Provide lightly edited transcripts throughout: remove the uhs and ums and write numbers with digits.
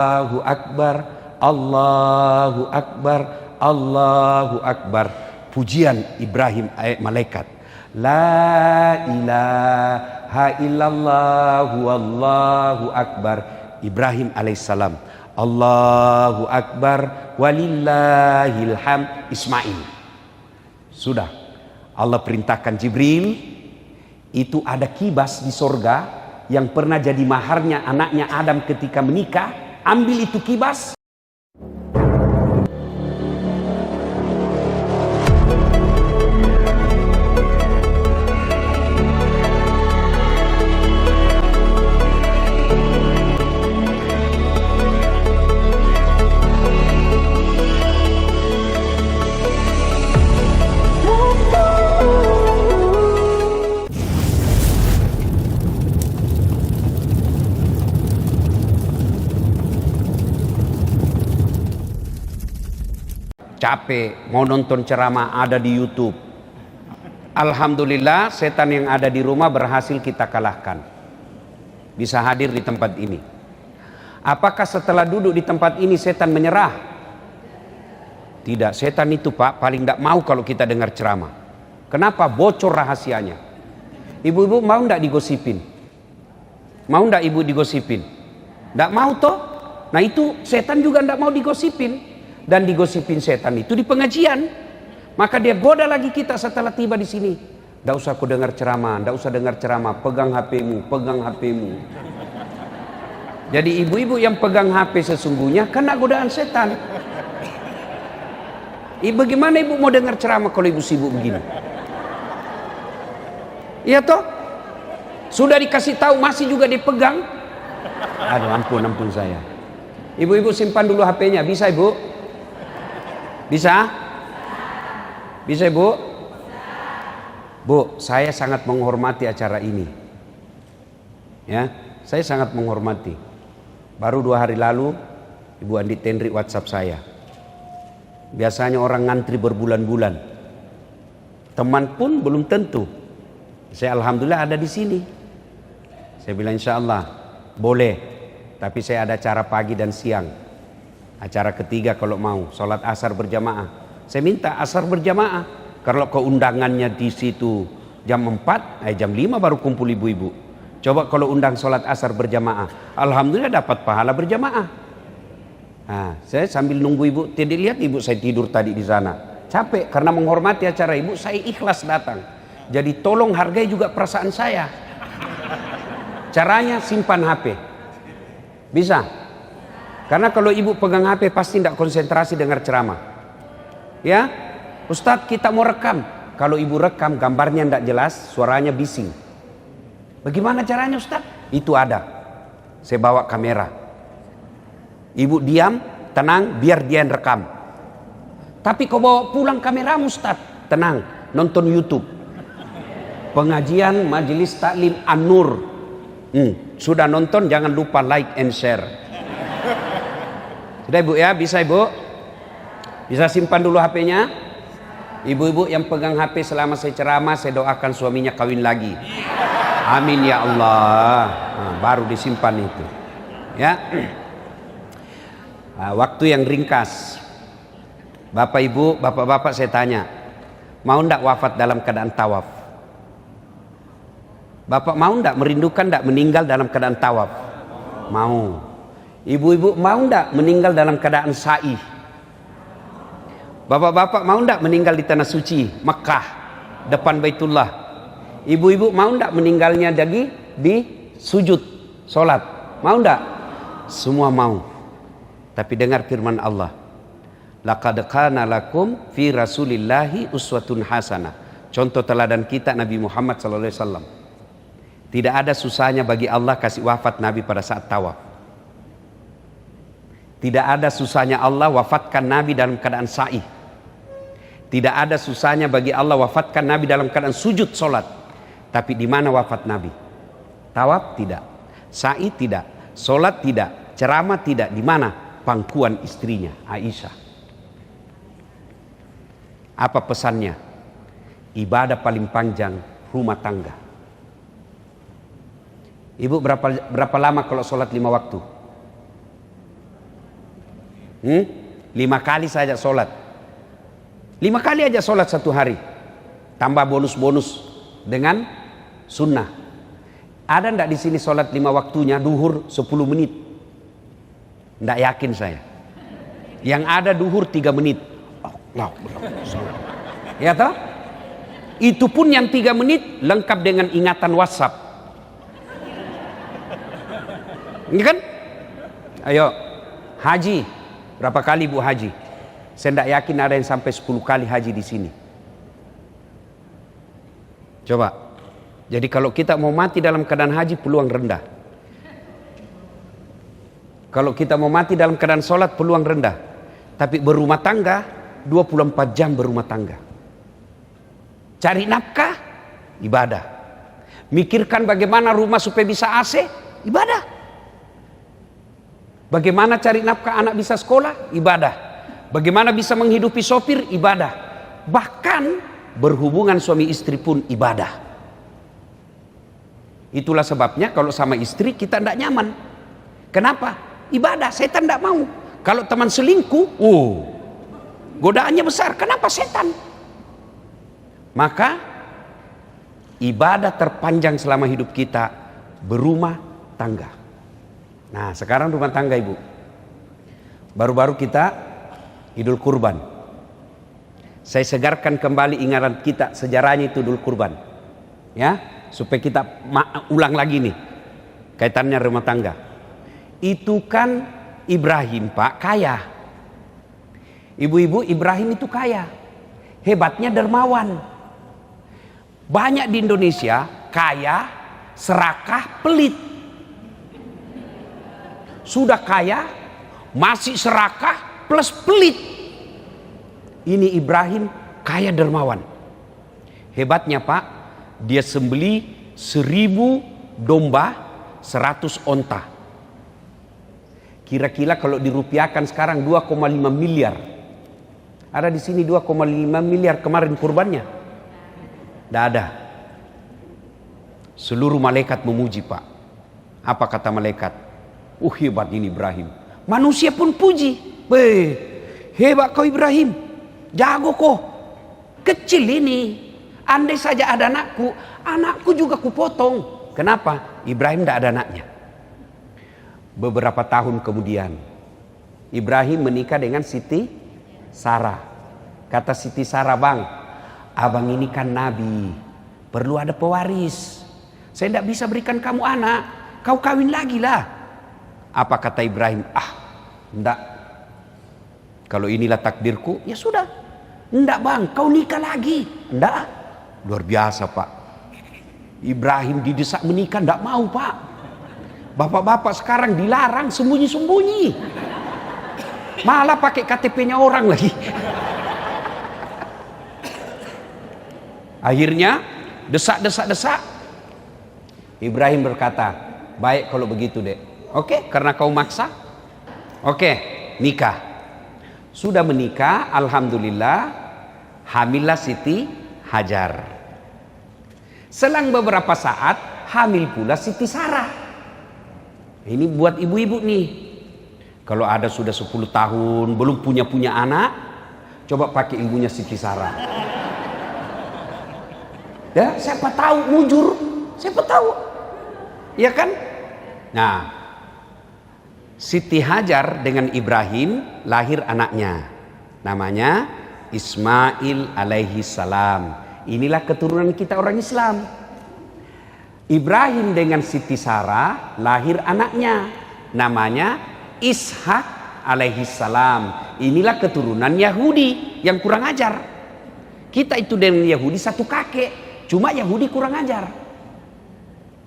Allahu Akbar, Allahu Akbar, Allahu Akbar. Pujian Ibrahim malaikat. La ilaha illallah Allahu Akbar. Ibrahim alaihissalam. Allahu Akbar walillahil hamd. Ismail. Sudah. Allah perintahkan Jibril. Itu ada kibas di sorga yang pernah jadi maharnya anaknya Adam ketika menikah. Ambil itu kibas. Capek mau nonton ceramah ada di YouTube. Alhamdulillah setan yang ada di rumah berhasil kita kalahkan. Bisa hadir di tempat ini. Apakah setelah duduk di tempat ini setan menyerah? Tidak, setan itu Pak paling tidak mau kalau kita dengar ceramah. Kenapa? Bocor rahasianya. Ibu-ibu mau tidak digosipin? Mau tidak ibu digosipin? Tidak mau toh? Nah itu setan juga tidak mau digosipin. Dan digosipin setan itu di pengajian. Maka dia goda lagi kita setelah tiba di sini. Tidak usah aku dengar ceramah, tidak usah dengar ceramah. Pegang HP-mu, pegang HP-mu. Jadi ibu-ibu yang pegang HP sesungguhnya kena godaan setan. Bagaimana ibu mau dengar ceramah kalau ibu sibuk begini? Iya toh? Sudah dikasih tahu masih juga dipegang. Aduh ampun saya. Ibu-ibu simpan dulu HP-nya, bisa ibu? Bisa? Bisa ibu? Bu, saya sangat menghormati acara ini. Ya, saya sangat menghormati. Baru 2 hari lalu Ibu Andi Tendri WhatsApp saya. Biasanya orang ngantri berbulan-bulan. Teman pun belum tentu. Saya alhamdulillah ada di sini. Saya bilang insya Allah boleh. Tapi saya ada acara pagi dan siang. Acara ketiga kalau mau, sholat asar berjamaah. Saya minta asar berjamaah. Kalau keundangannya di situ jam 4, jam 5 baru kumpul ibu-ibu. Coba kalau undang sholat asar berjamaah. Alhamdulillah dapat pahala berjamaah. Nah, saya sambil nunggu ibu. Tidak lihat ibu saya tidur tadi di sana. Capek karena menghormati acara ibu, saya ikhlas datang. Jadi tolong hargai juga perasaan saya. Caranya simpan HP. Bisa? Karena kalau ibu pegang HP pasti tidak konsentrasi dengar ceramah. Ya, Ustadz kita mau rekam. Kalau ibu rekam gambarnya tidak jelas, suaranya bising. Bagaimana caranya Ustadz? Itu ada. Saya bawa kamera. Ibu diam, tenang, biar dia yang rekam. Tapi kau bawa pulang kameramu Ustadz. Tenang, nonton YouTube. Pengajian Majelis Taklim An-Nur. Sudah nonton jangan lupa like and share. Sudah ibu ya, bisa ibu? Bisa simpan dulu HP-nya? Ibu-ibu yang pegang HP selama saya ceramah, saya doakan suaminya kawin lagi. Amin ya Allah. Nah, baru disimpan itu. Ya. Nah, waktu yang ringkas. Bapak ibu, bapak-bapak saya tanya. Mau ndak wafat dalam keadaan tawaf? Bapak mau ndak merindukan ndak meninggal dalam keadaan tawaf? Mau. Ibu-ibu mau ndak meninggal dalam keadaan sa'i? Bapak-bapak mau ndak meninggal di tanah suci Mekah depan Baitullah? Ibu-ibu mau ndak meninggalnya di sujud solat? Mau ndak? Semua mau. Tapi dengar firman Allah. Laqad kana lakum fi Rasulillahi uswatun hasanah. Contoh teladan kita Nabi Muhammad SAW. Tidak ada susahnya bagi Allah kasih wafat Nabi pada saat tawaf. Tidak ada susahnya Allah wafatkan Nabi dalam keadaan sa'i. Tidak ada susahnya bagi Allah wafatkan Nabi dalam keadaan sujud solat. Tapi di mana wafat Nabi? Tawaf tidak, sa'i tidak, solat tidak, ceramah tidak. Di mana? Pangkuan istrinya Aisyah. Apa pesannya? Ibadah paling panjang rumah tangga. Ibu berapa lama kalau sholat 5 waktu? 5 kali saja sholat. 5 kali aja sholat satu hari. Tambah bonus-bonus dengan sunnah. Ada ndak di sini sholat 5 waktunya, duhur 10 menit? Ndak yakin saya. Yang ada duhur 3 menit. Ya toh? Itu pun yang 3 menit lengkap dengan ingatan WhatsApp. Ini kan? Ayo, haji. Berapa kali Bu haji? Saya tidak yakin ada yang sampai 10 kali haji di sini. Coba. Jadi kalau kita mau mati dalam keadaan haji, peluang rendah. Kalau kita mau mati dalam keadaan sholat, peluang rendah. Tapi berumah tangga, 24 jam berumah tangga. Cari nafkah, ibadah. Mikirkan bagaimana rumah supaya bisa AC, ibadah. Bagaimana cari nafkah anak bisa sekolah, ibadah. Bagaimana bisa menghidupi sopir, ibadah. Bahkan berhubungan suami istri pun ibadah. Itulah sebabnya kalau sama istri kita tidak nyaman. Kenapa? Ibadah, setan tidak mau. Kalau teman selingkuh, godaannya besar. Kenapa? Setan. Maka ibadah terpanjang selama hidup kita berumah tangga. Nah sekarang rumah tangga ibu. Baru-baru kita Idul Kurban. Saya segarkan kembali ingatan kita, sejarahnya itu Idul Kurban. Ya, supaya kita ulang lagi nih kaitannya rumah tangga. Itu kan Ibrahim Pak kaya. Ibu-ibu, Ibrahim itu kaya. Hebatnya dermawan. Banyak di Indonesia kaya, serakah, pelit. Sudah kaya, masih serakah plus pelit. Ini Ibrahim kaya dermawan. Hebatnya Pak, dia sembeli 1000 domba, 100 onta. Kira-kira kalau dirupiahkan sekarang 2,5 miliar. Ada di sini 2,5 miliar kemarin kurbannya. Tidak ada. Seluruh malaikat memuji Pak. Apa kata malaikat? Hebat ini Ibrahim. Manusia pun puji. Hebat kau Ibrahim. Jago kau. Kecil ini. Andai saja ada anakku, anakku juga kupotong. Kenapa? Ibrahim tidak ada anaknya. Beberapa tahun kemudian, Ibrahim menikah dengan Siti Sarah. Kata Siti Sarah, bang, abang ini kan nabi, perlu ada pewaris. Saya tidak bisa berikan kamu anak, kau kawin lagi lah. Apa kata Ibrahim? Enggak. Kalau inilah takdirku, ya sudah. Enggak bang, kau nikah lagi. Enggak. Luar biasa Pak. Ibrahim didesak menikah, enggak mau Pak. Bapak-bapak sekarang dilarang sembunyi-sembunyi. Malah pakai KTP-nya orang lagi. Akhirnya desak. Ibrahim berkata, baik kalau begitu dek. Oke, karena kau maksa. Oke, nikah. Sudah menikah, alhamdulillah, hamillah Siti Hajar. Selang beberapa saat, hamil pula Siti Sarah. Ini buat ibu-ibu nih. Kalau ada sudah 10 tahun, belum punya anak, coba pakai ilmunya Siti Sarah. Ya, siapa tahu mujur, siapa tahu. Iya kan? Nah, Siti Hajar dengan Ibrahim lahir anaknya. Namanya Ismail alaihi salam. Inilah keturunan kita orang Islam. Ibrahim dengan Siti Sarah lahir anaknya. Namanya Ishak alaihi salam. Inilah keturunan Yahudi yang kurang ajar. Kita itu dengan Yahudi satu kakek. Cuma Yahudi kurang ajar.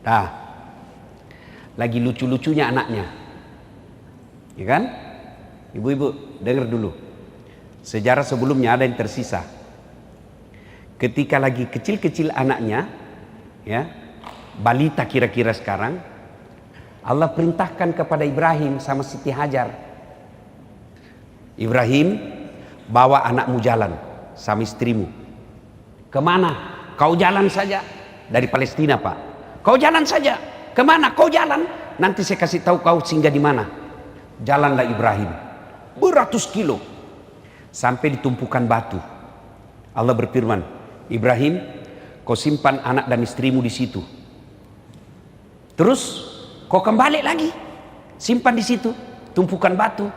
Nah, lagi lucu-lucunya anaknya. Ya kan? Ibu-ibu, dengar dulu. Sejarah sebelumnya ada yang tersisa. Ketika lagi kecil-kecil anaknya, ya, balita kira-kira sekarang, Allah perintahkan kepada Ibrahim sama Siti Hajar. Ibrahim, bawa anakmu jalan sama istrimu. Kemana? Kau jalan saja. Dari Palestina Pak. Kau jalan saja. Kemana? Kau jalan. Nanti saya kasih tahu kau singgah di mana. Jalanlah Ibrahim. beratus kilo, sampai di tumpukan batu. Allah berfirman, Ibrahim, kau simpan anak dan istrimu di situ. Terus kau kembali lagi, simpan di situ, tumpukan batu.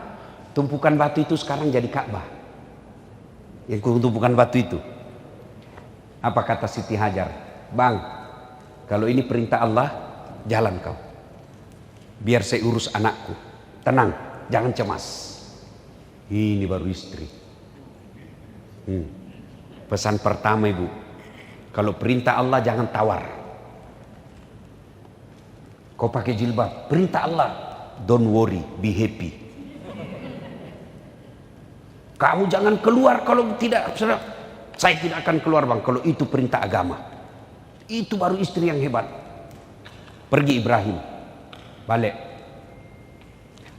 Tumpukan batu itu sekarang jadi Ka'bah. Yang tumpukan batu itu. Apa kata Siti Hajar? Bang, kalau ini perintah Allah, jalan kau. Biar saya urus anakku. Tenang, jangan cemas. Ini baru istri. Pesan pertama ibu, kalau perintah Allah jangan tawar. Kau pakai jilbab, perintah Allah, don't worry, be happy. Kamu jangan keluar kalau tidak, saya tidak akan keluar bang, kalau itu perintah agama. Itu baru istri yang hebat. Pergi Ibrahim, balik.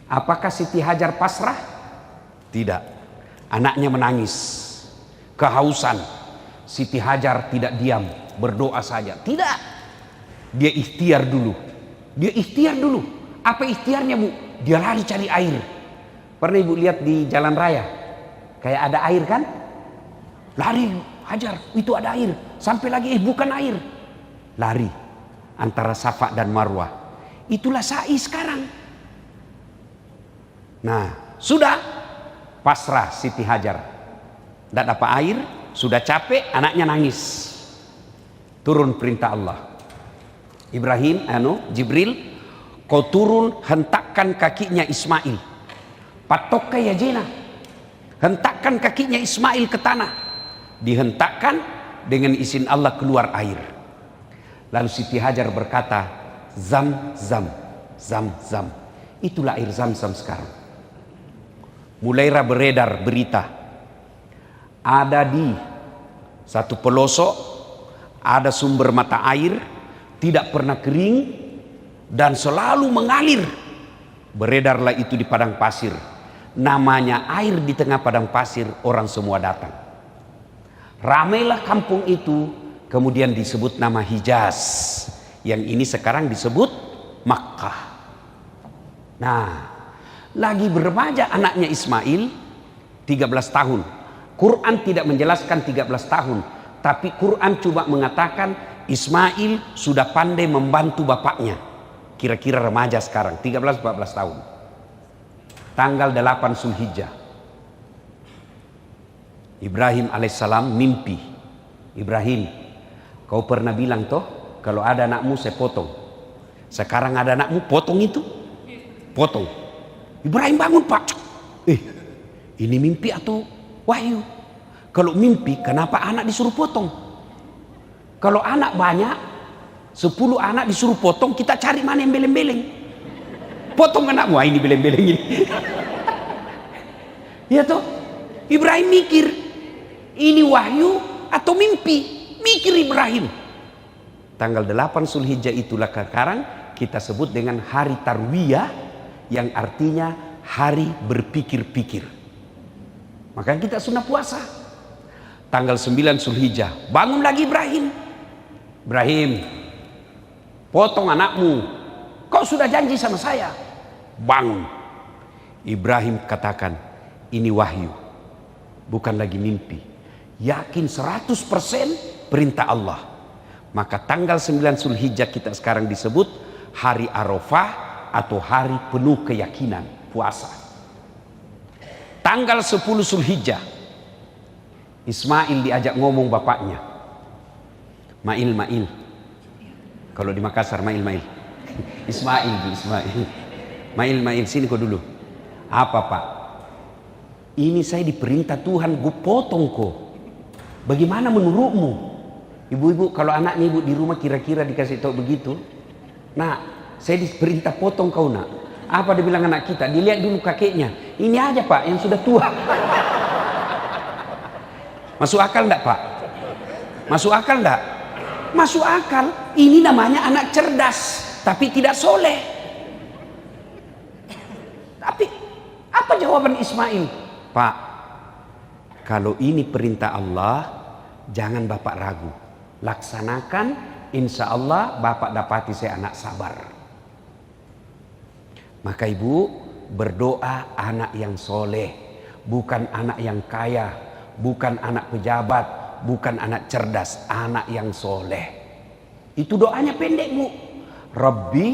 Apakah Siti Hajar pasrah? Tidak. Anaknya menangis, kehausan. Siti Hajar tidak diam, berdoa saja. Tidak. Dia ikhtiar dulu. Dia ikhtiar dulu. Apa ikhtiarnya bu? Dia lari cari air. Pernah ibu lihat di jalan raya? Kayak ada air kan? Lari Hajar, itu ada air. Sampai lagi bukan air. Lari antara Safa dan Marwah. Itulah sa'i sekarang. Nah, sudah pasrah Siti Hajar. Tidak dapat air, sudah capek, anaknya nangis. Turun perintah Allah. Ibrahim, Jibril, kau turun hentakkan kakinya Ismail. Patok ya jena. Hentakkan kakinya Ismail ke tanah. Dihentakkan, dengan izin Allah keluar air. Lalu Siti Hajar berkata, Zam, zam, zam, zam. Itulah air Zam-Zam sekarang. Mulailah beredar berita. Ada di satu pelosok, ada sumber mata air, tidak pernah kering, dan selalu mengalir. Beredarlah itu di padang pasir. Namanya air di tengah padang pasir, orang semua datang. Ramailah kampung itu, kemudian disebut nama Hijaz. Yang ini sekarang disebut Makkah. Nah, lagi beremaja anaknya Ismail, 13 tahun. Quran tidak menjelaskan 13 tahun, tapi Quran cuma mengatakan Ismail sudah pandai membantu bapaknya. Kira-kira remaja sekarang, 13-14 tahun. Tanggal 8 Zulhijjah. Ibrahim alaihissalam mimpi. Ibrahim, kau pernah bilang toh, kalau ada anakmu saya potong. Sekarang ada anakmu, potong itu. Potong. Ibrahim bangun pak. Ini mimpi atau wahyu? Kalau mimpi, kenapa anak disuruh potong? Kalau anak banyak, 10 anak disuruh potong, kita cari mana yang beleng-beleng. Potong anakmu, ini beleng-beleng ini. Ya toh, Ibrahim mikir, ini wahyu atau mimpi? Mikir Ibrahim. Tanggal 8 Zulhijjah itulah sekarang kita sebut dengan hari Tarwiyah, yang artinya hari berpikir-pikir. Makanya kita sunnah puasa. Tanggal 9 Zulhijjah, bangun lagi Ibrahim. Ibrahim, potong anakmu. Kau sudah janji sama saya. Bangun. Ibrahim katakan, ini wahyu, bukan lagi mimpi. Yakin 100% perintah Allah. Maka tanggal 9 Zulhijjah kita sekarang disebut hari Arafah atau hari penuh keyakinan, puasa. Tanggal 10 Zulhijjah, Ismail diajak ngomong bapaknya. Mail. Kalau di Makassar Mail. Ismail. Mail, sini kau dulu. Apa pak? Ini saya diperintah Tuhan, gue potong kok. Bagaimana menurutmu? Ibu-ibu, kalau anaknya ibu di rumah kira-kira dikasih tahu begitu. Nah, saya diperintah potong kau nak. Apa dia bilang anak kita? Dilihat dulu kakeknya. Ini aja pak, yang sudah tua. Masuk akal enggak pak? Masuk akal enggak? Masuk akal. Ini namanya anak cerdas, tapi tidak soleh. Tapi apa jawaban Ismail? Pak, kalau ini perintah Allah, jangan bapak ragu. Laksanakan, insya Allah bapak dapati saya anak sabar. Maka ibu, berdoa anak yang soleh, bukan anak yang kaya, bukan anak pejabat, bukan anak cerdas, anak yang soleh. Itu doanya pendek, Bu. Rabbi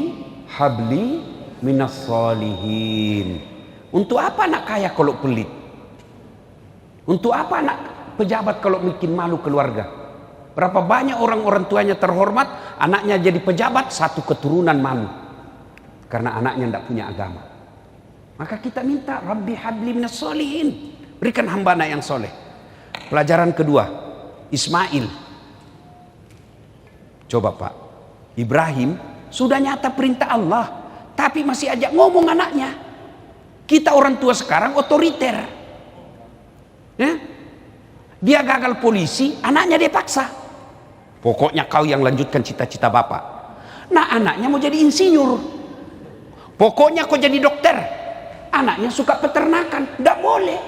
habli minas solihin. Untuk apa anak kaya kalau pelit? Untuk apa anak pejabat kalau bikin malu keluarga? Berapa banyak orang tuanya terhormat, anaknya jadi pejabat, satu keturunan malu karena anaknya tidak punya agama. Maka kita minta Rabbi habli minas solihin, berikan hamba anak yang soleh. Pelajaran kedua, Ismail. Coba Pak, Ibrahim sudah nyata perintah Allah, tapi masih ajak ngomong anaknya. Kita orang tua sekarang otoriter, ya? Dia gagal polisi, anaknya dia paksa. Pokoknya kau yang lanjutkan cita-cita bapak. Nah, anaknya mau jadi insinyur. Pokoknya kau jadi dokter. Anaknya suka peternakan, tidak boleh.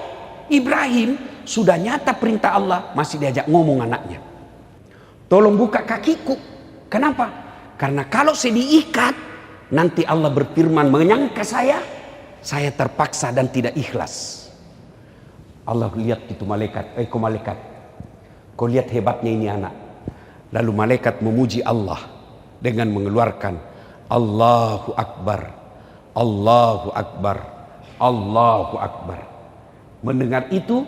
Ibrahim sudah nyata perintah Allah, masih diajak ngomong anaknya. Tolong buka kakiku. Kenapa? Karena kalau saya diikat, nanti Allah berfirman menyangka saya terpaksa dan tidak ikhlas. Allah lihat itu malaikat, malaikat, kau lihat hebatnya ini anak. Lalu malaikat memuji Allah dengan mengeluarkan Allahu Akbar, Allahu Akbar, Allahu Akbar. Mendengar itu,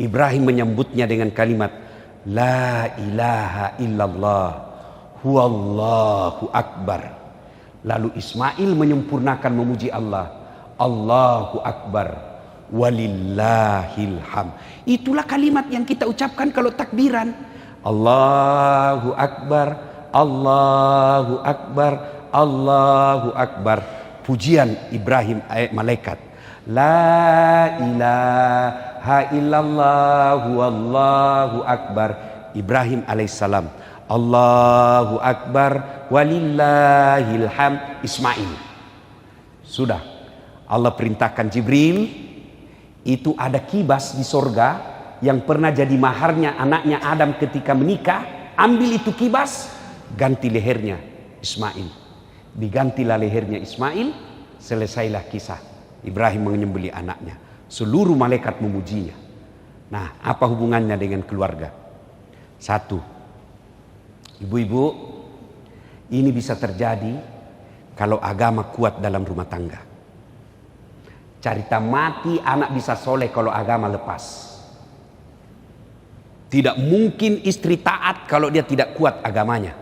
Ibrahim menyambutnya dengan kalimat La ilaha illallah huwallahu akbar. Lalu Ismail menyempurnakan memuji Allah, Allahu Akbar walillahil ham. Itulah kalimat yang kita ucapkan kalau takbiran. Allahu Akbar, Allahu Akbar, Allahu Akbar. Pujian Ibrahim malaikat. La ilaha illallah wallahu akbar. Ibrahim alaihissalam. Allahu Akbar walillahil ham. Ismail. Sudah. Allah perintahkan Jibril, itu ada kibas di sorga yang pernah jadi maharnya anaknya Adam ketika menikah. Ambil itu kibas, ganti lehernya Ismail. Digantilah lehernya Ismail, selesailah kisah Ibrahim menyembelih anaknya. Seluruh malaikat memujinya. Nah, apa hubungannya dengan keluarga? Satu, ibu-ibu, ini bisa terjadi kalau agama kuat dalam rumah tangga. Carita mati anak bisa soleh kalau agama lepas. Tidak mungkin istri taat kalau dia tidak kuat agamanya.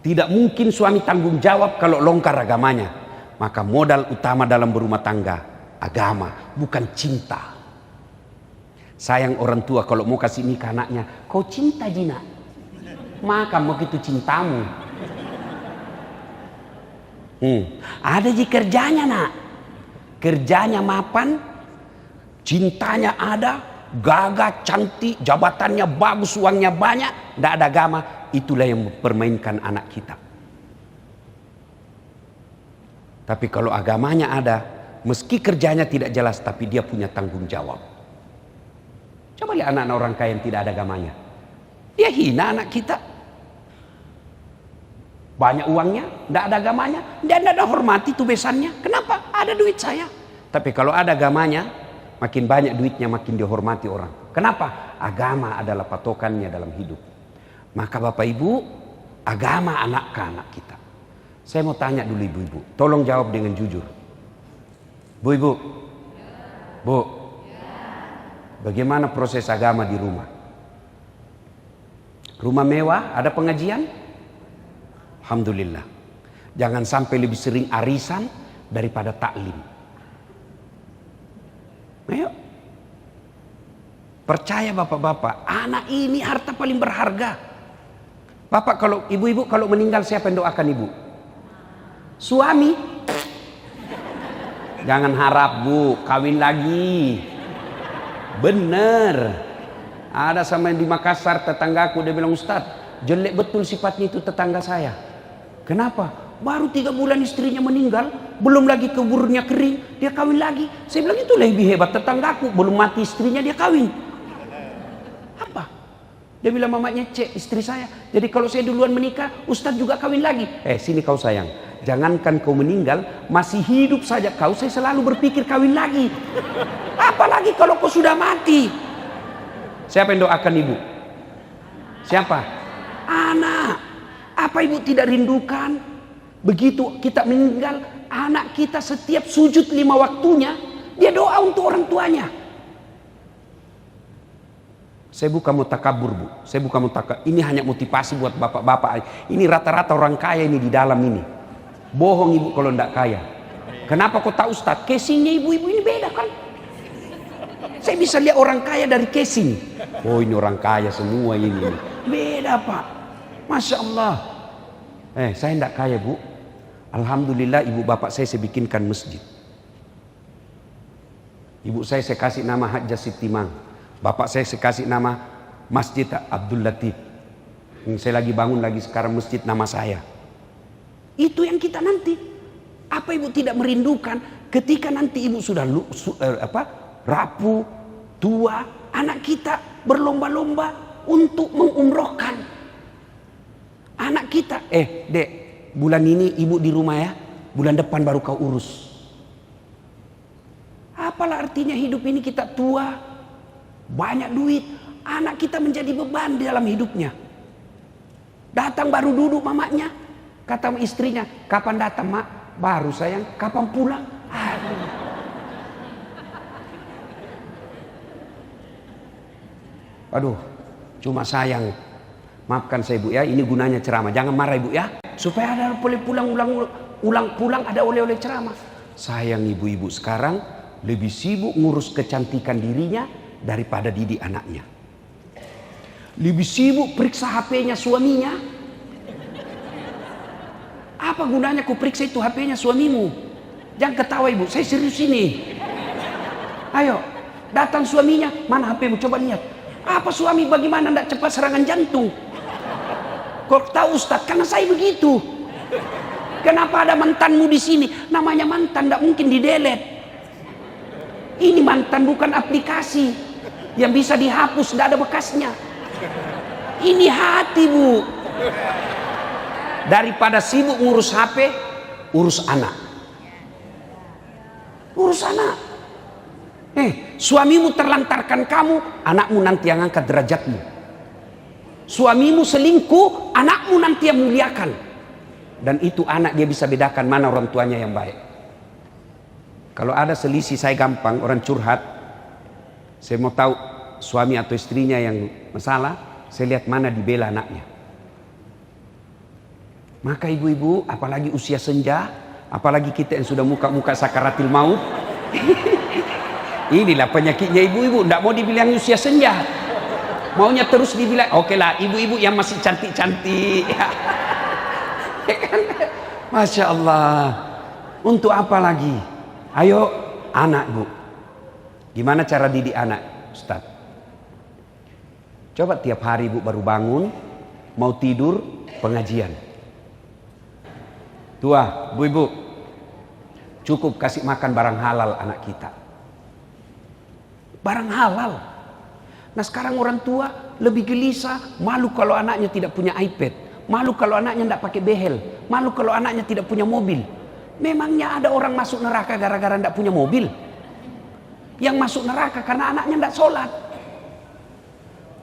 Tidak mungkin suami tanggung jawab kalau longgar agamanya. Maka modal utama dalam berumah tangga, agama, bukan cinta. Sayang orang tua kalau mau kasih nikah anaknya, kau cinta Jina, maka mau gitu cintamu. Ada ji kerjanya nak, kerjanya mapan, cintanya ada, gagah, cantik, jabatannya bagus, uangnya banyak, tidak ada agama. Itulah yang mempermainkan anak kita. Tapi kalau agamanya ada, meski kerjanya tidak jelas, tapi dia punya tanggung jawab. Coba lihat anak-anak orang kaya yang tidak ada agamanya. Dia hina anak kita. Banyak uangnya, tidak ada agamanya, dia tidak ada hormati itu besannya. Kenapa? Ada duit saya. Tapi kalau ada agamanya, makin banyak duitnya, makin dihormati orang. Kenapa? Agama adalah patokannya dalam hidup. Maka Bapak Ibu, agama anak kita. Saya mau tanya dulu ibu-ibu, tolong jawab dengan jujur. Bu Ibu, Bu, bagaimana proses agama di rumah? Rumah mewah, ada pengajian? Alhamdulillah. Jangan sampai lebih sering arisan daripada taklim. Ayo. Percaya bapak-bapak, anak ini harta paling berharga. Bapak kalau ibu-ibu kalau meninggal siapa yang doakan ibu? Suami. Jangan harap Bu, kawin lagi. Bener. Ada sama yang di Makassar tetanggaku, dia bilang, Ustadz, jelek betul sifatnya itu tetangga saya. Kenapa? Baru 3 bulan istrinya meninggal, belum lagi kuburnya kering, dia kawin lagi. Saya bilang itu lebih hebat tetanggaku, belum mati istrinya dia kawin. Apa? Dia bilang mamanya, Cek, istri saya. Jadi kalau saya duluan menikah, Ustadz juga kawin lagi. Sini kau sayang. jangankan kau meninggal, masih hidup saja kau, saya selalu berpikir kawin lagi. Apalagi kalau kau sudah mati. Siapa yang doakan ibu? Siapa? Anak. Apa ibu tidak rindukan? Begitu kita meninggal, anak kita setiap sujud 5 waktunya, dia doa untuk orang tuanya. Saya bukan mau takabur, Bu. Saya bukan mau takabur. Ini hanya motivasi buat bapak-bapak. Ini rata-rata orang kaya ini di dalam ini. Bohong ibu kalau tidak kaya. Kenapa kau tahu Ustaz? Casingnya ibu-ibu ini beda kan? Saya bisa lihat orang kaya dari casing. Oh ini orang kaya semua ini. Beda Pak. Masya Allah. Saya tidak kaya Bu. Alhamdulillah ibu bapak saya bikinkan masjid. Ibu saya kasih nama Hajjah Sitimang. Bapak saya kasih nama Masjid Abdul Latif. Saya lagi bangun lagi sekarang masjid nama saya. Itu yang kita nanti. Apa ibu tidak merindukan ketika nanti ibu sudah rapuh, tua, anak kita berlomba-lomba untuk mengumrohkan anak kita. Dek, bulan ini ibu di rumah ya, bulan depan baru kau urus. Apalah artinya hidup ini kita tua, banyak duit, anak kita menjadi beban di dalam hidupnya. Datang baru duduk mamanya, kata istrinya, kapan datang mak? Baru sayang, kapan pulang? Aduh, cuma sayang. Maafkan saya Bu ya, ini gunanya ceramah. Jangan marah Ibu ya, supaya ada boleh pulang ada oleh-oleh ceramah. Sayang ibu-ibu sekarang lebih sibuk ngurus kecantikan dirinya daripada didik anaknya. Lebih sibuk periksa HP-nya suaminya. Apa gunanya kau periksa itu HP-nya suamimu? Jangan ketawa ibu, saya serius ini. Ayo, datang suaminya, mana HP-mu coba lihat. Apa suami bagaimana tidak cepat serangan jantung? Kau tahu Ustaz, karena saya begitu. Kenapa ada mantanmu di sini? Namanya mantan, tidak mungkin di-delete. Ini mantan bukan aplikasi yang bisa dihapus, tidak ada bekasnya. Ini hati Bu. Daripada sibuk ngurus HP, urus anak. Urus anak. Suamimu terlantarkan kamu, anakmu nanti yang angkat derajatmu. Suamimu selingkuh, anakmu nanti yang muliakan. Dan itu anak dia bisa bedakan mana orang tuanya yang baik. Kalau ada selisih saya gampang, orang curhat, saya mau tahu suami atau istrinya yang masalah, saya lihat mana dibela anaknya. Maka ibu-ibu, apalagi usia senja, apalagi kita yang sudah muka-muka sakaratil maut, inilah penyakitnya ibu-ibu, tidak mau dibilang usia senja, maunya terus dibilang, oke lah ibu-ibu yang masih cantik-cantik. Masya Allah, untuk apa lagi? Ayo anak Bu, gimana cara didik anak Ustaz? Coba tiap hari Bu baru bangun, mau tidur, pengajian. Tua, Bu-ibu, cukup kasih makan barang halal anak kita. Barang halal. Nah sekarang orang tua lebih gelisah, malu kalau anaknya tidak punya iPad, malu kalau anaknya tidak pakai behel, malu kalau anaknya tidak punya mobil. Memangnya ada orang masuk neraka gara-gara tidak punya mobil? Yang masuk neraka karena anaknya tidak sholat.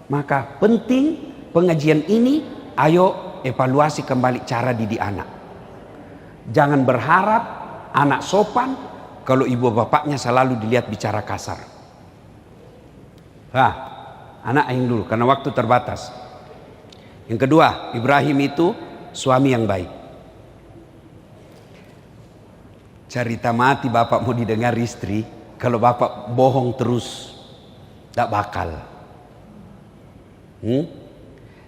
Maka penting pengajian ini, ayo evaluasi kembali cara didik anak. Jangan berharap anak sopan kalau ibu bapaknya selalu dilihat bicara kasar. Anak yang dulu karena waktu terbatas. Yang kedua, Ibrahim itu suami yang baik. Cerita mati bapak mau didengar istri, kalau bapak bohong terus, tak bakal.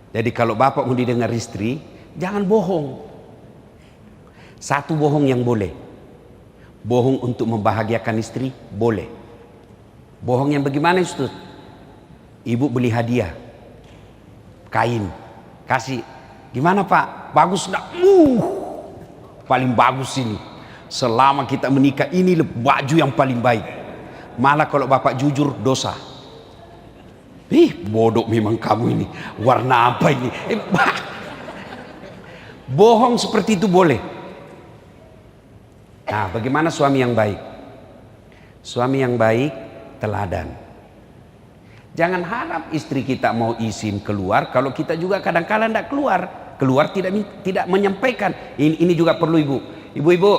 Jadi kalau bapak mau didengar istri, jangan bohong. Satu bohong yang boleh. Bohong untuk membahagiakan istri, boleh. Bohong yang bagaimana Ustaz? Ibu beli hadiah, kain, kasih. Gimana Pak? Bagus enggak? Paling bagus ini. Selama kita menikah ini baju yang paling baik. Malah kalau bapak jujur dosa. Bodoh memang kamu ini. Warna apa ini? Bohong seperti itu boleh. Nah, bagaimana suami yang baik? Suami yang baik teladan. Jangan harap istri kita mau izin keluar kalau kita juga kadang-kadang tidak keluar. Keluar tidak menyampaikan. Ini juga perlu ibu. Ibu-ibu,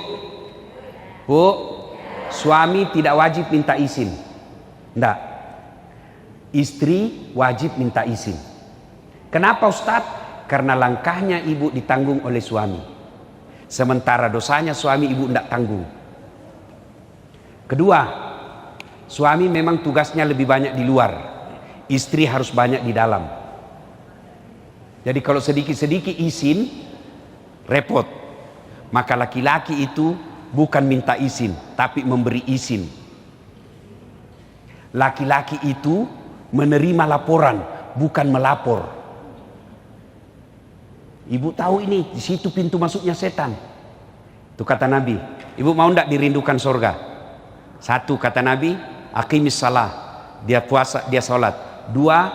bu, suami tidak wajib minta izin. Tidak. Istri wajib minta izin. Kenapa Ustadz? Karena langkahnya ibu ditanggung oleh suami. Sementara dosanya suami ibu tidak tanggung. Kedua, suami memang tugasnya lebih banyak di luar, istri harus banyak di dalam. Jadi kalau sedikit-sedikit izin repot. Maka laki-laki itu bukan minta izin tapi memberi izin. Laki-laki itu menerima laporan bukan melapor. Ibu tahu ini, di situ pintu masuknya setan. Itu kata Nabi. Ibu mau ndak dirindukan surga? Satu, kata Nabi, aqimis salah. Dia puasa, dia sholat. Dua,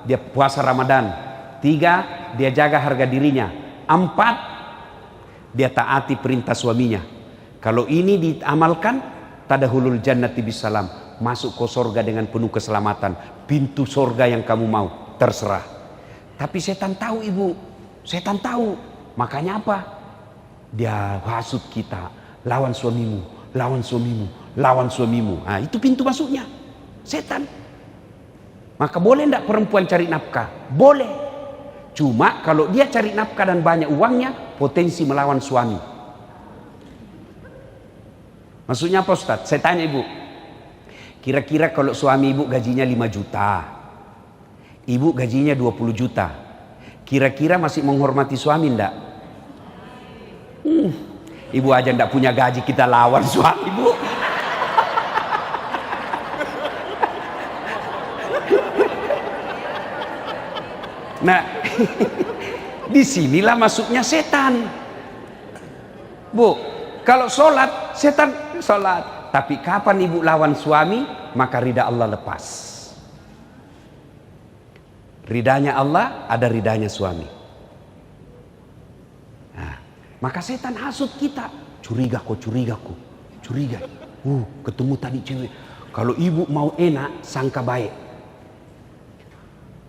dia puasa Ramadan. Tiga, dia jaga harga dirinya. Empat, dia taati perintah suaminya. Kalau ini diamalkan, tadahulul jannati bisalam. Masuk ke surga dengan penuh keselamatan. Pintu surga yang kamu mau, terserah. Tapi setan tahu ibu. Setan tahu, makanya apa? Dia hasut kita, lawan suamimu, lawan suamimu, lawan suamimu. Nah, itu pintu masuknya, setan. Maka boleh enggak perempuan cari nafkah? Boleh. Cuma kalau dia cari nafkah dan banyak uangnya, potensi melawan suami. Maksudnya apa Ustaz? Saya tanya ibu, kira-kira kalau suami ibu gajinya 5 juta, ibu gajinya 20 juta. Kira-kira masih menghormati suami enggak? Ibu aja enggak punya gaji kita lawan suami ibu. Nah, disinilah masuknya setan. Bu, kalau sholat, setan sholat. Tapi kapan ibu lawan suami, maka ridha Allah lepas. Ridanya Allah, ada ridanya suami. Nah, maka setan hasut kita. Curiga kok, curiga. Ketemu tadi cewek. Kalau ibu mau enak, sangka baik.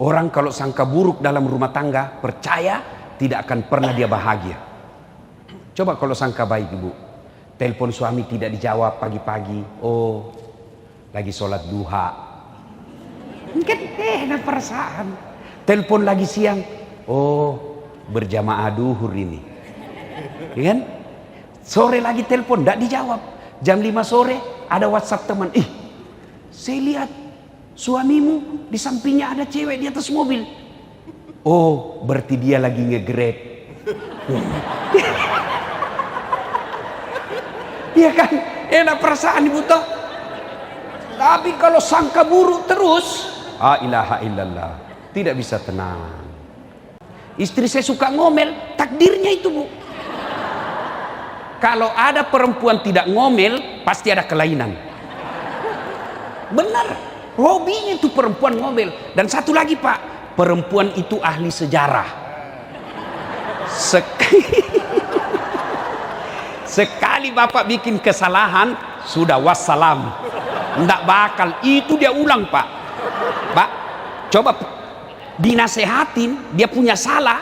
Orang kalau sangka buruk dalam rumah tangga, percaya tidak akan pernah dia bahagia. Coba kalau sangka baik ibu. Telepon suami tidak dijawab pagi-pagi. Oh, lagi sholat duha. Mungkin enak perasaan. Telepon lagi siang, oh berjamaah duhur ini, ya kan? Sore lagi telepon, tidak dijawab. Jam 5 sore ada WhatsApp teman, saya lihat suamimu di sampingnya ada cewek di atas mobil. Oh berarti dia lagi nge-grab. Iya kan? Enak perasaan ibu toh. Tapi kalau sangka buruk terus, ilaha illallah. Tidak bisa tenang. Istri saya suka ngomel, takdirnya itu bu. Kalau ada perempuan tidak ngomel, pasti ada kelainan. Benar, hobinya itu perempuan ngomel. Dan satu lagi pak, perempuan itu ahli sejarah. Sekali bapak bikin kesalahan, sudah wassalam. Nggak bakal, itu dia ulang pak. Pak, coba dinasehatin, dia punya salah,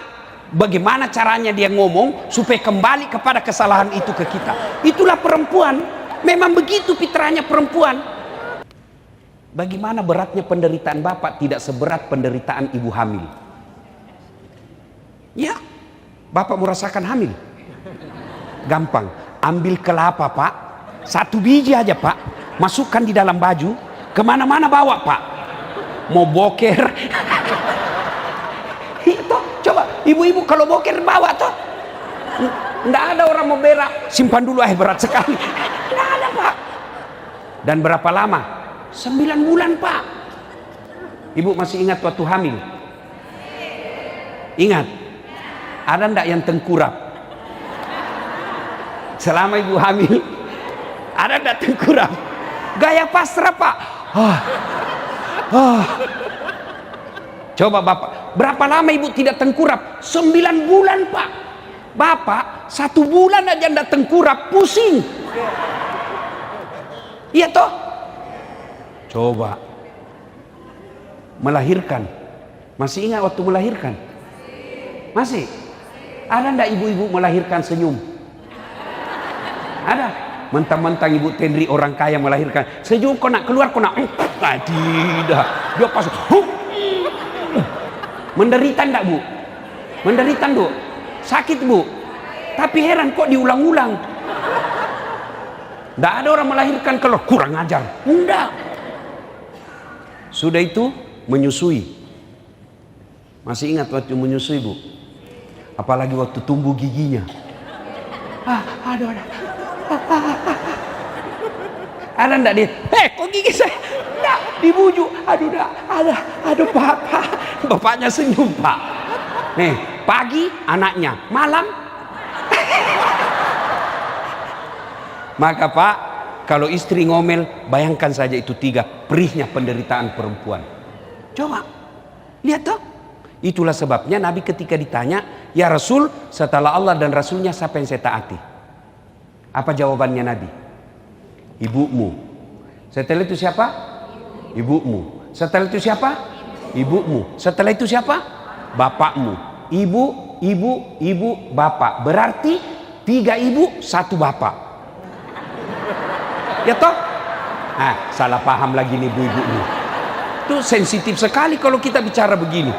bagaimana caranya dia ngomong supaya kembali kepada kesalahan itu ke kita. Itulah perempuan, memang begitu fitrahnya perempuan. Bagaimana beratnya penderitaan bapak tidak seberat penderitaan ibu hamil. Ya, bapak merasakan hamil, gampang, ambil kelapa pak, 1 biji aja pak, masukkan di dalam baju, kemana-mana bawa pak, mau boker. Coba ibu-ibu kalau boker bawa toh, nggak ada orang mau berak, simpan dulu berat sekali, nggak ada pak. Dan berapa lama? 9 bulan pak. Ibu masih ingat waktu hamil? Ingat? Ada ndak yang tengkurap? Selama ibu hamil, ada ndak tengkurap? Gaya pasrah pak. Coba bapak, berapa lama ibu tidak tengkurap? 9 bulan pak. Bapak 1 bulan aja ndak tengkurap, pusing. Iya toh? Coba melahirkan, masih ingat waktu melahirkan? Masih? Ada ndak ibu-ibu melahirkan senyum? Ada? Mentang-mentang ibu Tenri orang kaya melahirkan senyum, kau nak keluar, kau nak tidak, dia pas menderita ndak bu? Menderita bu? Sakit bu? Tapi heran kok diulang-ulang. Ndak ada orang melahirkan kalau kurang ajar. Enggak. Sudah itu menyusui. Masih ingat waktu menyusui bu? Apalagi waktu tumbuh giginya. Aduh. Ada ndak dia? Kok gigi saya? Ndak, dibujuk. Aduh papa. Bapaknya senyum pak. Nih, pagi anaknya, malam. Maka pak, kalau istri ngomel, bayangkan saja itu 3 perihnya penderitaan perempuan. Coba, lihat toh. Itulah sebabnya Nabi ketika ditanya, ya Rasul, setelah Allah dan Rasulnya siapa yang saya taati? Apa jawabannya Nabi? Ibumu. Setelah itu siapa? Ibumu. Setelah itu siapa? Ibumu. Setelah itu siapa? Bapakmu. Ibu, bapak. Berarti 3 ibu, 1 bapak. Ya toh? Salah paham lagi nih ibu-ibu nih. Itu sensitif sekali kalau kita bicara begini.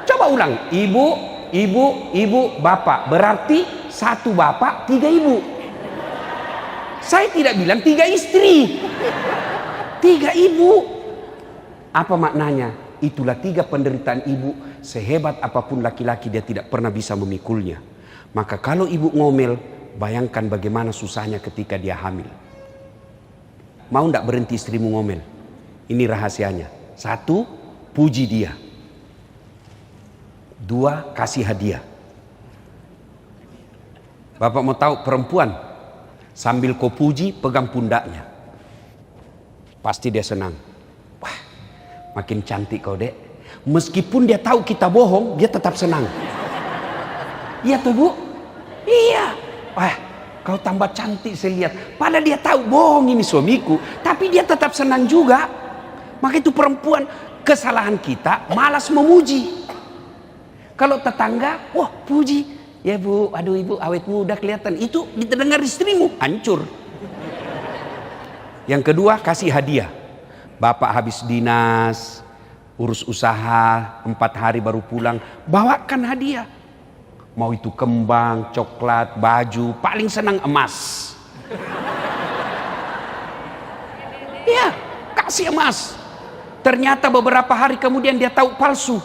Coba ulang. Ibu, bapak. Berarti 1 bapak, 3 ibu. Saya tidak bilang 3 istri, 3 ibu. Apa maknanya? Itulah 3 penderitaan ibu. Sehebat apapun laki-laki, dia tidak pernah bisa memikulnya. Maka kalau ibu ngomel, bayangkan bagaimana susahnya ketika dia hamil. Mau ndak berhenti istrimu ngomel? Ini rahasianya. 1, puji dia. 2, kasih hadiah. Bapak mau tahu perempuan? Sambil kau puji, pegang pundaknya. Pasti dia senang. Wah, makin cantik kau dek. Meskipun dia tahu kita bohong, dia tetap senang. Iya tuh bu? Iya. Wah, kau tambah cantik saya lihat. Padahal dia tahu bohong ini suamiku, tapi dia tetap senang juga. Maka itu perempuan, kesalahan kita malas memuji. Kalau tetangga, wah puji. Ya bu, aduh ibu awet muda kelihatan. Itu didengar istrimu, hancur. Yang kedua, kasih hadiah. Bapak habis dinas, urus usaha, 4 hari baru pulang, bawakan hadiah. Mau itu kembang, coklat, baju, paling senang emas. Iya, kasih emas. Ternyata beberapa hari kemudian dia tahu palsu.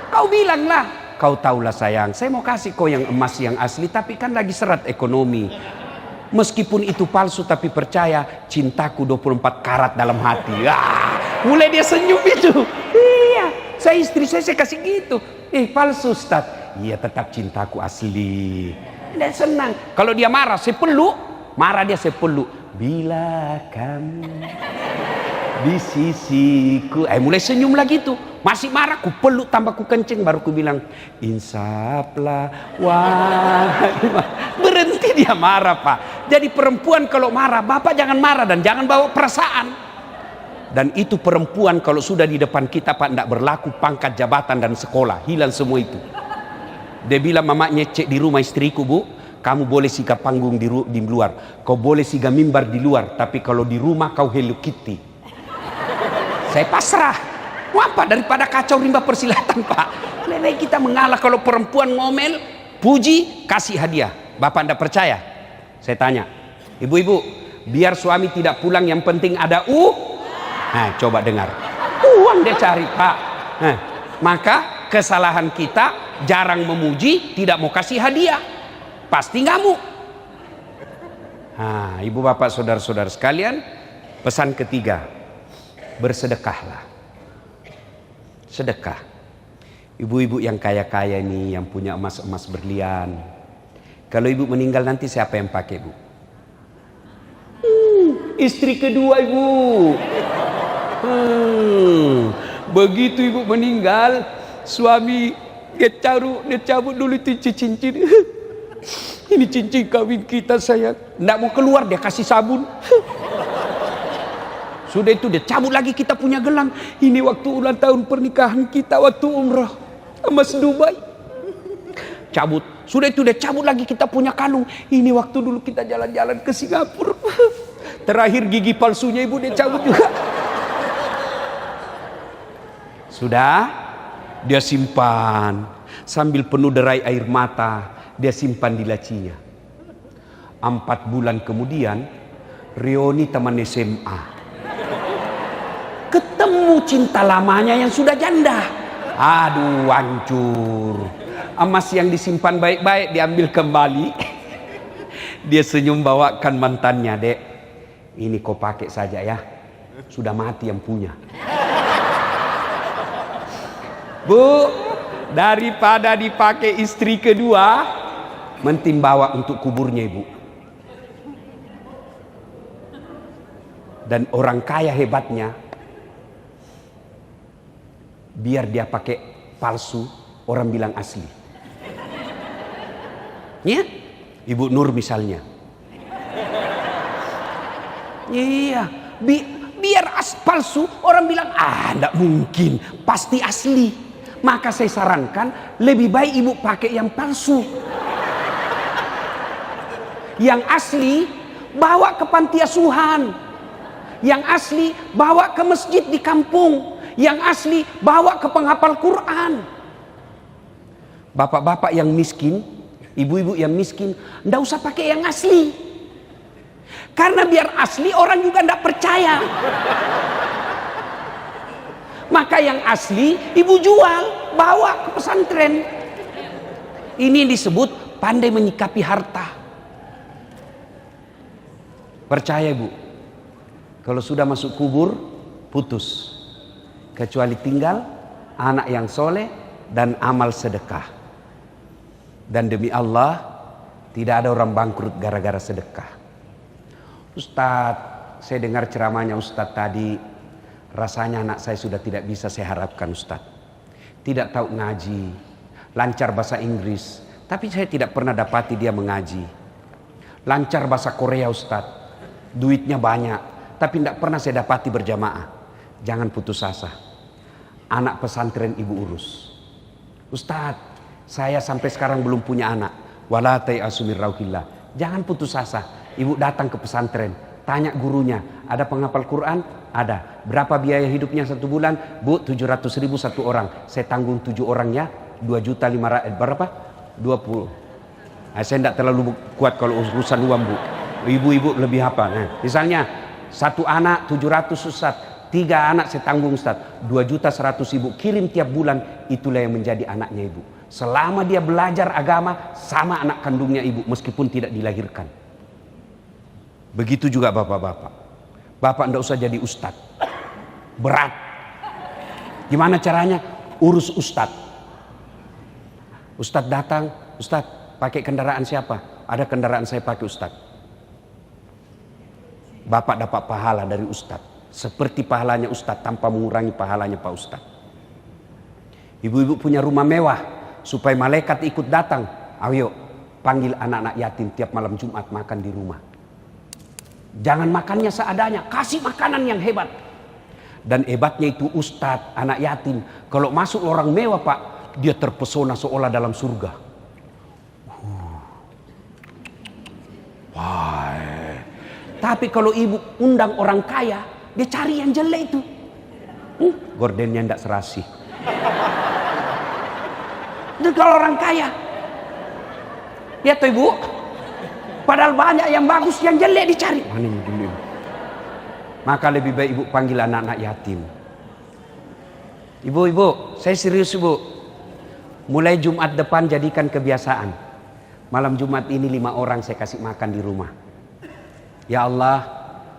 Kau bilanglah, kau tahulah sayang, saya mau kasih kau yang emas yang asli, tapi kan lagi serat ekonomi. Meskipun itu palsu, tapi percaya, cintaku 24 karat dalam hati. Mulai dia senyum itu. Iya, saya kasih gitu. Palsu Ustaz. Iya, tetap cintaku asli. Dia senang. Kalau dia marah, saya peluk. Marah dia, saya peluk. Bila kamu di sisiku, mulai senyum lagi tuh. Masih marah, ku peluk tambah ku kenceng, baru ku bilang insaplah wahai. Berhenti dia marah pak. Jadi perempuan kalau marah, bapak jangan marah dan jangan bawa perasaan. Dan itu perempuan kalau sudah di depan kita pak, tidak berlaku pangkat jabatan dan sekolah, hilang semua itu. Dia bilang mamanya cek di rumah istriku, bu, kamu boleh sikap panggung di luar, kau boleh siga mimbar di luar, tapi kalau di rumah kau Hello Kitty. Saya pasrah. Apa daripada kacau rimba persilatan pak. Lebih kita mengalah. Kalau perempuan ngomel, puji, kasih hadiah. Bapak anda percaya? Saya tanya, ibu-ibu, biar suami tidak pulang yang penting ada coba dengar, uang dia cari pak. Maka kesalahan kita jarang memuji, tidak mau kasih hadiah, pasti ngamuk. Ibu bapak saudara-saudara sekalian, pesan ketiga, bersedekahlah. Sedekah. Ibu-ibu yang kaya-kaya ini, yang punya emas-emas berlian, kalau ibu meninggal nanti siapa yang pakai bu? Istri kedua ibu. Begitu ibu meninggal, suami Dia cabut dulu itu cincin. Ini cincin kawin kita sayang. Nggak mau keluar, dia kasih sabun. Sudah itu dia cabut lagi kita punya gelang. Ini waktu ulang tahun pernikahan kita waktu umrah Mas Dubai. Cabut. Sudah itu dia cabut lagi kita punya kalung. Ini waktu dulu kita jalan-jalan ke Singapura. Terakhir gigi palsunya ibu dia cabut juga. Sudah, dia simpan sambil penuh derai air mata. Dia simpan di lacinya. 4 bulan kemudian, Rioni teman SMA ketemu cinta lamanya yang sudah janda. Aduh, hancur. Emas yang disimpan baik-baik diambil kembali. Dia senyum bawakan mantannya, Dek, ini kau pakai saja ya, sudah mati yang punya. Bu, daripada dipakai istri kedua, mending bawa untuk kuburnya ibu. Dan orang kaya hebatnya, biar dia pakai palsu, orang bilang asli. Ya, Ibu Nur misalnya. Iya, biar palsu, orang bilang enggak mungkin, pasti asli. Maka saya sarankan lebih baik ibu pakai yang palsu. Yang asli bawa ke panti asuhan. Yang asli bawa ke masjid di kampung. Yang asli bawa ke penghafal Quran. Bapak-bapak yang miskin, ibu-ibu yang miskin, ndak usah pakai yang asli. Karena biar asli orang juga ndak percaya. Maka yang asli ibu jual, bawa ke pesantren. Ini disebut pandai menyikapi harta. Percaya ibu, kalau sudah masuk kubur putus, kecuali tinggal anak yang soleh dan amal sedekah. Dan demi Allah, tidak ada orang bangkrut gara-gara sedekah. Ustadz, saya dengar ceramahnya Ustadz tadi, rasanya anak saya sudah tidak bisa saya harapkan Ustadz. Tidak tahu ngaji, lancar bahasa Inggris, tapi saya tidak pernah dapati dia mengaji. Lancar bahasa Korea Ustadz, duitnya banyak, tapi tidak pernah saya dapati berjamaah. Jangan putus asa. Anak pesantren ibu urus. Ustadz, saya sampai sekarang belum punya anak. Wala ta'asu min rauhillah. Jangan putus asa. Ibu datang ke pesantren, tanya gurunya, ada penghafal Quran? Ada. Berapa biaya hidupnya 1 bulan? Bu, 700.000 1 orang. Saya tanggung 7 orangnya, 2.500.000. Berapa? 20. Nah, saya tidak terlalu kuat kalau urusan uang, Bu. Ibu-ibu lebih apa? Nah, misalnya 1 anak 700 Ustaz, 3 anak saya tanggung Ustaz, 2.100.000 kirim tiap bulan. Itulah yang menjadi anaknya ibu. Selama dia belajar agama sama anak kandungnya ibu, meskipun tidak dilahirkan. Begitu juga bapak-bapak. Bapak tidak usah jadi ustadz, berat. Gimana caranya? Urus ustadz. Ustadz datang, Ustadz pakai kendaraan siapa? Ada kendaraan saya pakai Ustadz. Bapak dapat pahala dari Ustadz, seperti pahalanya Ustadz tanpa mengurangi pahalanya Pak Ustadz. Ibu-ibu punya rumah mewah, supaya malaikat ikut datang. Ayo panggil anak-anak yatim tiap malam Jumat makan di rumah. Jangan makannya seadanya, kasih makanan yang hebat. Dan hebatnya itu Ustadz anak yatim, kalau masuk orang mewah Pak, dia terpesona seolah dalam surga. Wah. Tapi kalau ibu undang orang kaya, dia cari yang jelek itu. Gordennya ndak serasi. Dan kalau orang kaya, ya tuh ibu, padahal banyak yang bagus, yang jelek dicari. Mana yang jelek? Maka lebih baik ibu panggil anak-anak yatim. Ibu-ibu, saya serius ibu. Mulai Jumat depan jadikan kebiasaan. Malam Jumat ini 5 orang saya kasih makan di rumah. Ya Allah,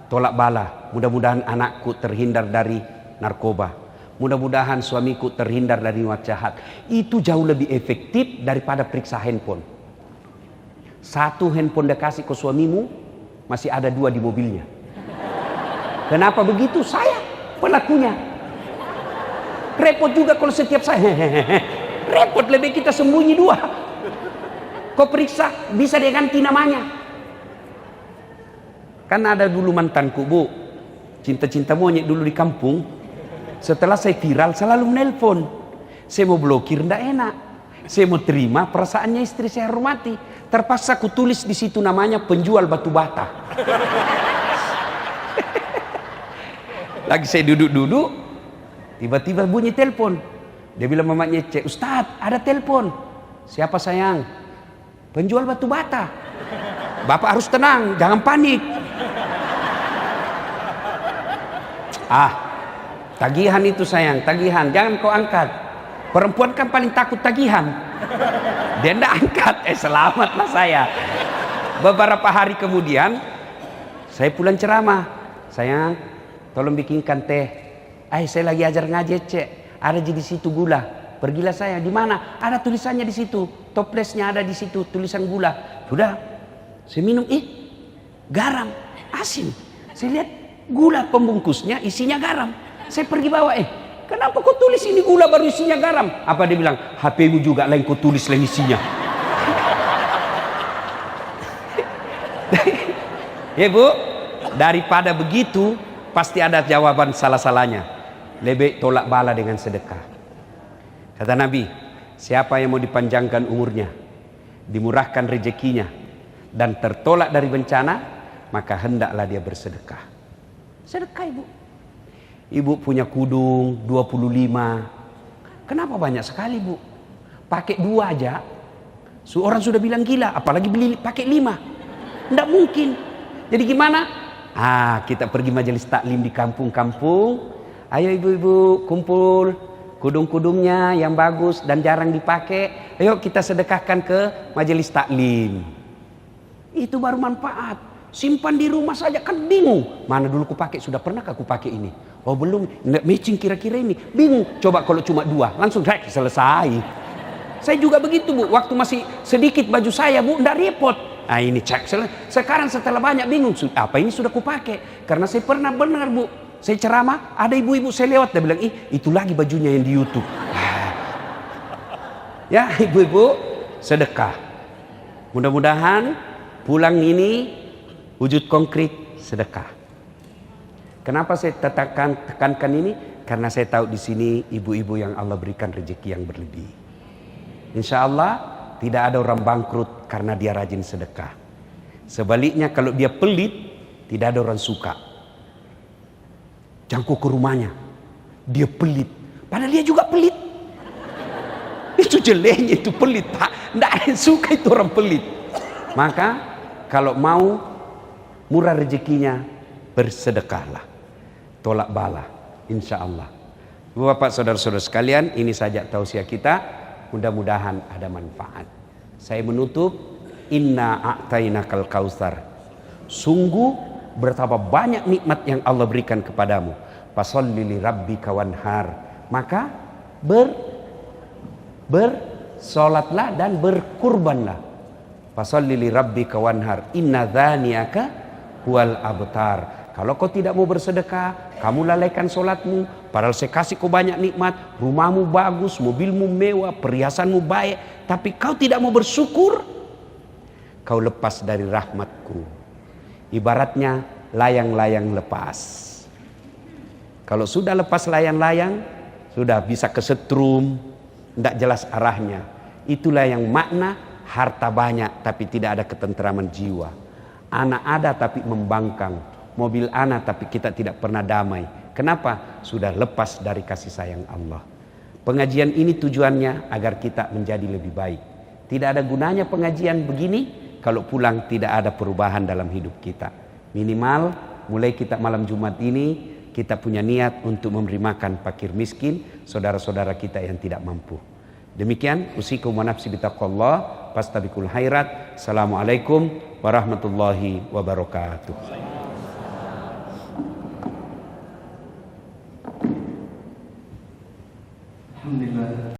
tolak bala. Mudah-mudahan anakku terhindar dari narkoba. Mudah-mudahan suamiku terhindar dari niat jahat. Itu jauh lebih efektif daripada periksa handphone. 1 handphone dia kasih ke suamimu, masih ada 2 di mobilnya. Kenapa begitu? Saya pelakunya. Repot juga kalau setiap saya. repot, lebih kita sembunyi dua. Kau periksa, bisa dia ganti namanya. Kan ada dulu mantanku, Bu, cinta-cinta monyet dulu di kampung. Setelah saya viral selalu menelpon. Saya mau blokir ndak enak. Saya mau terima perasaannya istri saya hormati. Terpaksa aku tulis di situ namanya penjual batu bata. Lagi saya duduk-duduk, tiba-tiba bunyi telepon. Dia bilang mamanya Cek, Ustadz ada telepon. Siapa sayang? Penjual batu bata. Bapak harus tenang, jangan panik. Tagihan itu sayang, tagihan, jangan kau angkat. Perempuan kan paling takut tagihan. Dia ndak angkat, selamatlah saya. Beberapa hari kemudian, saya pulang ceramah. Sayang, tolong bikinkan teh. Saya lagi ajar ngaji Cek. Ada di situ gula. Pergilah saya, di mana? Ada tulisannya di situ. Toplesnya ada di situ, tulisan gula. Sudah, saya minum, garam, asin. Saya lihat gula pembungkusnya isinya garam. Saya pergi bawa, kenapa kau tulis ini gula baru isinya garam? Apa dia bilang? HP-mu juga lain kau tulis lain isinya. Ya Bu, daripada begitu pasti ada jawaban salah-salahnya. Lebih tolak bala dengan sedekah. Kata Nabi, siapa yang mau dipanjangkan umurnya, dimurahkan rezekinya, dan tertolak dari bencana, maka hendaklah dia bersedekah. Sedekah Ibu. Ibu punya kudung 25. Kenapa banyak sekali Bu? Pakai 2 aja. Orang sudah bilang gila, apalagi beli pakai 5. Nggak mungkin. Jadi gimana? Kita pergi majelis taklim di kampung-kampung. Ayo ibu-ibu kumpul kudung-kudungnya yang bagus dan jarang dipakai. Ayo kita sedekahkan ke majelis taklim. Itu baru manfaat. Simpan di rumah saja kan bingung. Mana dulu kupakai, sudah pernahkah kupakai ini? Oh belum, nggak matching kira-kira ini. Bingung. Coba kalau cuma 2, langsung selesai. Saya juga begitu Bu. Waktu masih sedikit baju saya Bu, nggak repot. Ini cek. Sekarang setelah banyak bingung. Apa ini sudah kupakai? Karena saya pernah benar Bu. Saya ceramah, ada ibu-ibu saya lewat. Dia bilang, itu lagi bajunya yang di YouTube. Ya ibu-ibu, sedekah. Mudah-mudahan pulang ini wujud konkret sedekah. Kenapa saya tekankan ini? Karena saya tahu di sini ibu-ibu yang Allah berikan rezeki yang berlebih. Insya Allah tidak ada orang bangkrut karena dia rajin sedekah. Sebaliknya kalau dia pelit, tidak ada orang suka. Jangkau ke rumahnya, dia pelit. Padahal dia juga pelit. Itu jeleknya, itu pelit Pak. Tidak ada yang suka itu orang pelit. Maka kalau mau murah rezekinya, bersedekahlah. Tolak bala, insya Allah. Bapak saudara-saudara sekalian, ini saja tausiah kita. Mudah-mudahan ada manfaat. Saya menutup, inna a'tainakal kautsar. Sungguh betapa banyak nikmat yang Allah berikan kepadamu. Fasholli li rabbika wanhar. Maka bersolatlah dan berkurbanlah. Fasholli li rabbika wanhar. Inna dzaniyaka huwal abtar. Kalau kau tidak mau bersedekah, kamu lalaikan solatmu. Padahal saya kasih kau banyak nikmat, rumahmu bagus, mobilmu mewah, perhiasanmu baik, tapi kau tidak mau bersyukur, kau lepas dari rahmatku. Ibaratnya layang-layang lepas. Kalau sudah lepas layang-layang, sudah bisa kesetrum, tidak jelas arahnya. Itulah yang makna harta banyak tapi tidak ada ketentraman jiwa. Anak ada tapi membangkang. Mobil anak tapi kita tidak pernah damai. Kenapa? Sudah lepas dari kasih sayang Allah. Pengajian ini tujuannya agar kita menjadi lebih baik. Tidak ada gunanya pengajian begini kalau pulang tidak ada perubahan dalam hidup kita. Minimal mulai kita malam Jumat ini kita punya niat untuk memberi makan fakir miskin, saudara-saudara kita yang tidak mampu. Demikian usikum wa nafsi bitaqwallah fastabiqul khairat. Assalamualaikum warahmatullahi wabarakatuh.